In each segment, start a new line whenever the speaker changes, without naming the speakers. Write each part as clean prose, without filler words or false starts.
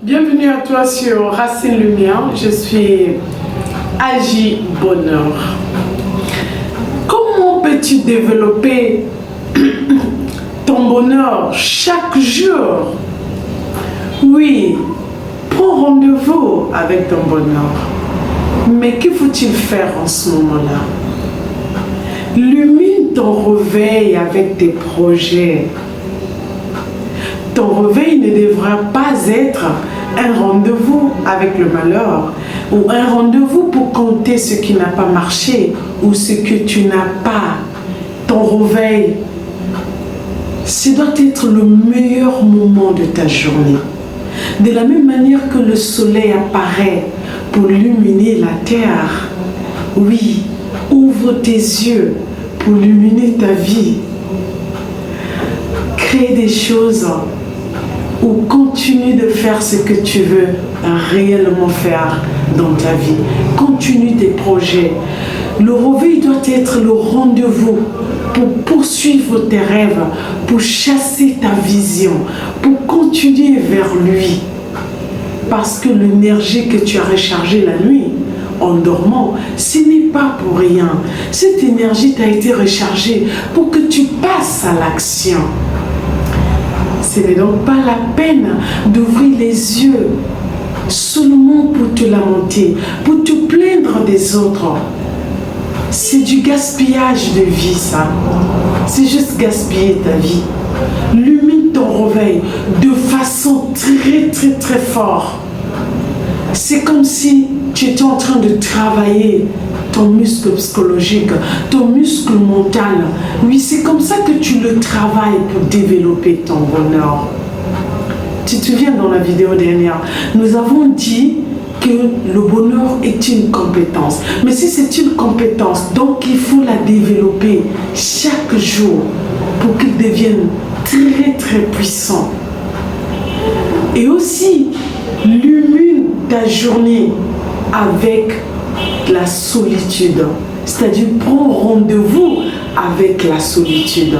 Bienvenue à toi sur Racine Lumière, je suis Agi Bonheur. Comment peux-tu développer ton bonheur chaque jour? Oui, prends rendez-vous avec ton bonheur. Mais que faut-il faire en ce moment-là? Illumine ton réveil avec tes projets. Ton réveil ne devra pas être un rendez-vous avec le malheur ou un rendez-vous pour compter ce qui n'a pas marché ou ce que tu n'as pas. Ton réveil, ce doit être le meilleur moment de ta journée. De la même manière que le soleil apparaît pour illuminer la terre, oui, ouvre tes yeux pour illuminer ta vie. Crée des choses ou continue de faire ce que tu veux réellement faire dans ta vie. Continue tes projets. Le réveil doit être le rendez-vous pour poursuivre tes rêves, pour chasser ta vision, pour continuer vers lui. Parce que l'énergie que tu as rechargée la nuit, en dormant, ce n'est pas pour rien. Cette énergie t'a été rechargée pour que tu passes à l'action. Ce n'est donc pas la peine d'ouvrir les yeux seulement pour te lamenter, pour te plaindre des autres. C'est du gaspillage de vie, ça. C'est juste gaspiller ta vie. Illumine ton réveil de façon très forte. C'est comme si tu étais en train de travailler ton muscle psychologique, ton muscle mental. Oui, c'est comme ça que tu le travailles pour développer ton bonheur. Tu te souviens dans la vidéo dernière, nous avons dit que le bonheur est une compétence. Mais si c'est une compétence, donc il faut la développer chaque jour pour qu'il devienne très puissant. Et aussi, illumine ta journée avec la solitude. C'est-à-dire, prends rendez-vous avec la solitude.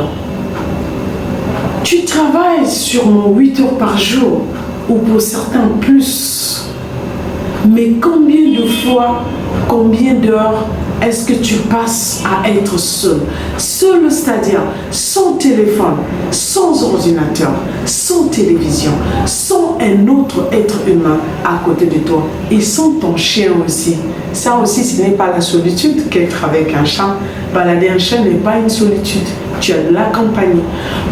Tu travailles sûrement 8 heures par jour, ou pour certains plus. Mais combien de fois, combien d'heures est-ce que tu passes à être seul? Seul, c'est-à-dire sans téléphone, sans ordinateur, sans télévision, sans un autre être humain à côté de toi et sans ton chien aussi. Ça aussi, ce n'est pas la solitude qu'être avec un chat. Balader un chien n'est pas une solitude. Tu as de la compagnie.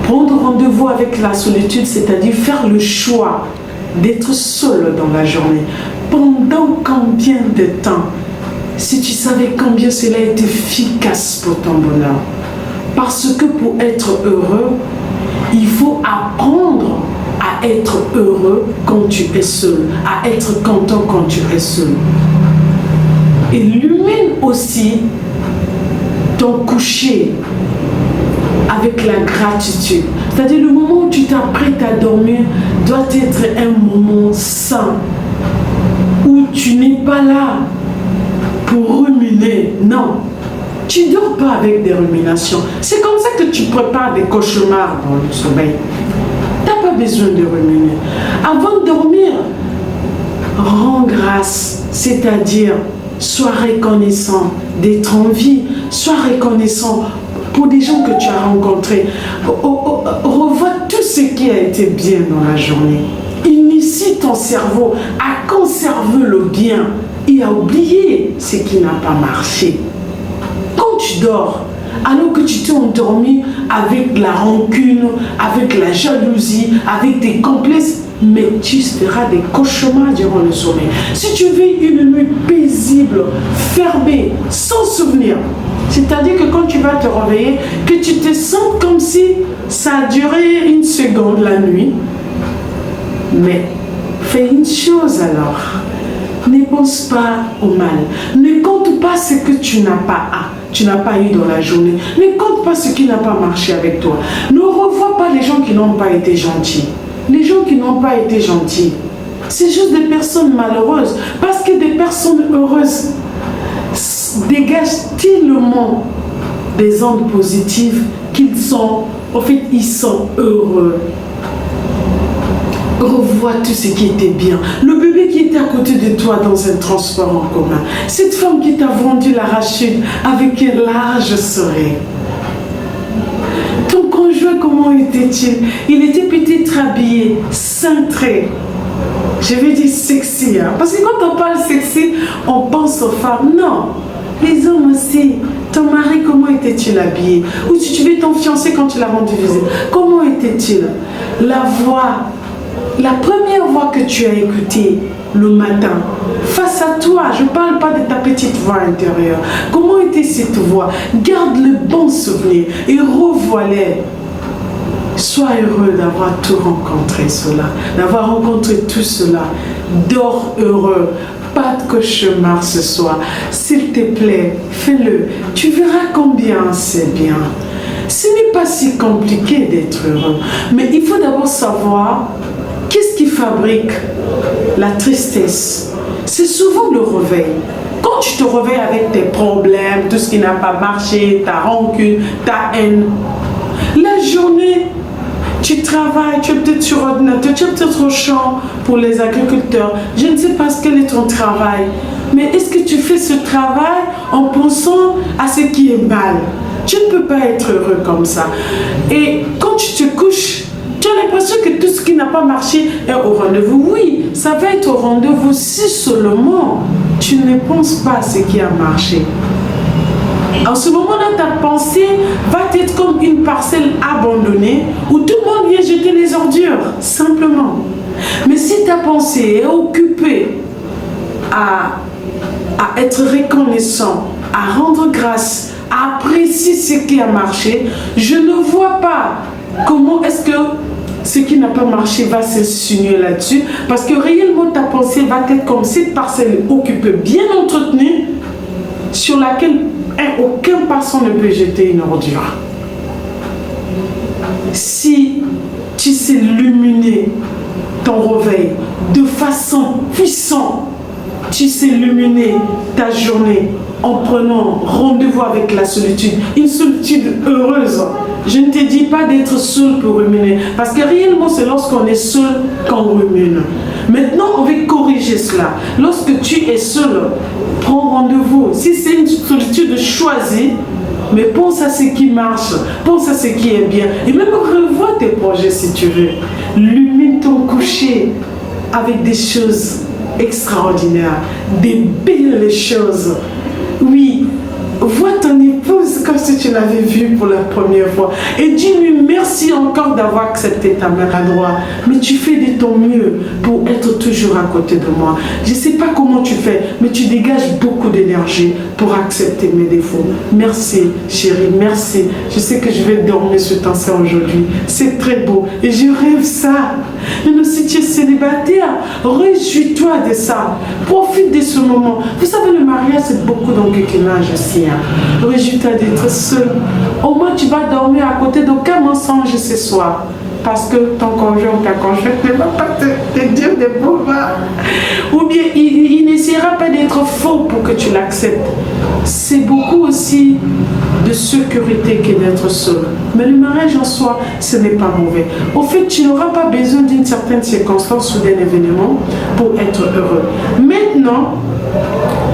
Prendre rendez-vous avec la solitude, c'est-à-dire faire le choix d'être seul dans la journée. Pendant combien de temps? Si tu savais combien cela est efficace pour ton bonheur. Parce que pour être heureux, il faut apprendre à être heureux quand tu es seul, à être content quand tu es seul. Illumine aussi ton coucher avec la gratitude. C'est-à-dire le moment où tu t'apprêtes à dormir doit être un moment sain, où tu n'es pas là pour ruminer. Non, tu ne dors pas avec des ruminations. C'est comme ça que tu prépares des cauchemars dans le sommeil. Tu n'as pas besoin de ruminer. Avant de dormir, rends grâce, c'est-à-dire sois reconnaissant d'être en vie, sois reconnaissant pour des gens que tu as rencontrés. Revois tout ce qui a été bien dans la journée. Initie ton cerveau à conserver le bien et à oublier ce qui n'a pas marché. Quand tu dors, alors que tu t'es endormi avec la rancune, avec la jalousie, avec des complexes, mais tu feras des cauchemars durant le sommeil. Si tu vis une nuit paisible, fermée, sans souvenir, c'est-à-dire que quand tu vas te réveiller, que tu te sens comme si ça a duré une seconde la nuit, mais fais une chose alors. Ne pense pas au mal. Ne compte pas ce que tu n'as pas eu dans la journée. Ne compte pas ce qui n'a pas marché avec toi. Ne revois pas les gens qui n'ont pas été gentils. Les gens qui n'ont pas été gentils, c'est juste des personnes malheureuses. Parce que des personnes heureuses dégagent tellement des ondes positives qu'ils sont, en fait, ils sont heureux. Revois tout ce qui était bien. Le bébé qui était à côté de toi dans un transport en commun. Cette femme qui t'a vendu l'arachide avec un large sourire. Ton conjoint, comment était-il? Il était peut-être habillé, cintré. Je vais dire sexy, hein? Parce que quand on parle sexy, on pense aux femmes. Non, les hommes aussi. Ton mari, comment était-il habillé? Ou si tu veux ton fiancé quand tu l'as rendu visite, comment était-il? La voix, la première voix que tu as écoutée le matin, face à toi, je ne parle pas de ta petite voix intérieure. Comment était cette voix? Garde le bon souvenir et revois-les. Sois heureux d'avoir tout rencontré cela, d'avoir rencontré tout cela. Dors heureux. Pas de cauchemar ce soir. S'il te plaît, fais-le. Tu verras combien c'est bien. Ce n'est pas si compliqué d'être heureux. Mais il faut d'abord savoir qu'est-ce qui fabrique la tristesse. C'est souvent le réveil. Quand tu te réveilles avec tes problèmes, tout ce qui n'a pas marché, ta rancune, ta haine, la journée, tu travailles, tu es peut-être sur ordinateur, tu es peut-être au champ pour les agriculteurs. Je ne sais pas quel est ton travail. Mais est-ce que tu fais ce travail en pensant à ce qui est mal? Tu ne peux pas être heureux comme ça. Et quand tu te couches, tu as l'impression que tout ce qui n'a pas marché est au rendez-vous. Oui, ça va être au rendez-vous si seulement tu ne penses pas à ce qui a marché. En ce moment-là, ta pensée va être comme une parcelle abandonnée où tout le monde vient jeter les ordures, simplement. Mais si ta pensée est occupée à être reconnaissant, à rendre grâce, à apprécier ce qui a marché, je ne vois pas comment est-ce que ce qui n'a pas marché va s'insinuer là-dessus, parce que réellement ta pensée va être comme cette parcelle occupée, bien entretenue, sur laquelle aucun passant ne peut jeter une ordure. Si tu sais illuminer ton réveil de façon puissante, tu sais illuminer ta journée en prenant rendez-vous avec la solitude, une solitude heureuse. Je ne te dis pas d'être seul pour ruminer, parce que réellement c'est lorsqu'on est seul qu'on rumine. Maintenant, on va corriger cela. Lorsque tu es seul, prends rendez-vous. Si c'est une solitude choisie, mais pense à ce qui marche, pense à ce qui est bien. Et même revois tes projets si tu veux. Illumine ton coucher avec des choses extraordinaires, des belles choses. Oui, vois ton épouse comme si tu l'avais vue pour la première fois. Et dis-lui merci encore d'avoir accepté ta main à droite. Mais tu fais de ton mieux pour être toujours à côté de moi. Je ne sais pas comment tu fais, mais tu dégages beaucoup d'énergie pour accepter mes défauts. Merci, chérie, merci. Je sais que je vais dormir sur ton sein aujourd'hui. C'est très beau et je rêve ça. Mais si tu es célibataire, réjouis-toi de ça. Profite de ce moment. Vous savez, le mariage, c'est beaucoup d'enquiquinage aussi. Réjouis-toi d'être seul. Au moins, tu vas dormir à côté d'aucun mensonge ce soir. Parce que ton conjoint, ta conjointe ne va pas te dire des mots. Ou bien, il n'essaiera pas d'être faux pour que tu l'acceptes. C'est beaucoup aussi de sécurité que d'être seul. Mais le mariage en soi, ce n'est pas mauvais. Au fait, tu n'auras pas besoin d'une certaine circonstance ou d'un événement pour être heureux. Maintenant,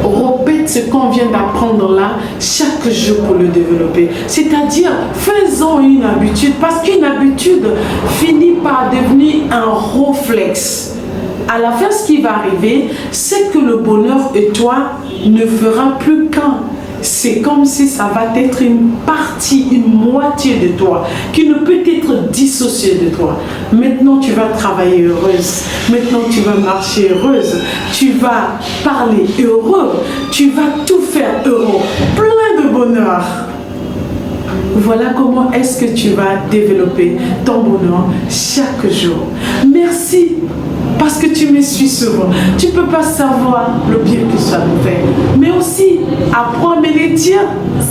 répète ce qu'on vient d'apprendre là chaque jour pour le développer. C'est-à-dire, faisons une habitude, parce qu'une habitude finit par devenir un réflexe. À la fin, ce qui va arriver, c'est que le bonheur et toi ne fera plus qu'un. C'est comme si ça va être une partie, une moitié de toi qui ne peut être dissociée de toi. Maintenant, tu vas travailler heureuse. Maintenant, tu vas marcher heureuse. Tu vas parler heureux. Tu vas tout faire heureux. Plein de bonheur. Voilà comment est-ce que tu vas développer ton bonheur chaque jour. Merci. Parce que tu me suis souvent. Tu ne peux pas savoir le bien que ça me fait. Mais aussi, apprends à me le dire,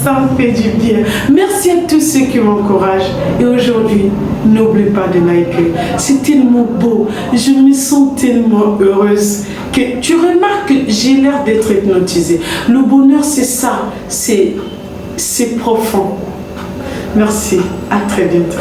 ça me fait du bien. Merci à tous ceux qui m'encouragent. Et aujourd'hui, n'oublie pas de liker. C'est tellement beau. Je me sens tellement heureuse que tu remarques que j'ai l'air d'être hypnotisée. Le bonheur, c'est ça. C'est profond. Merci. À très bientôt.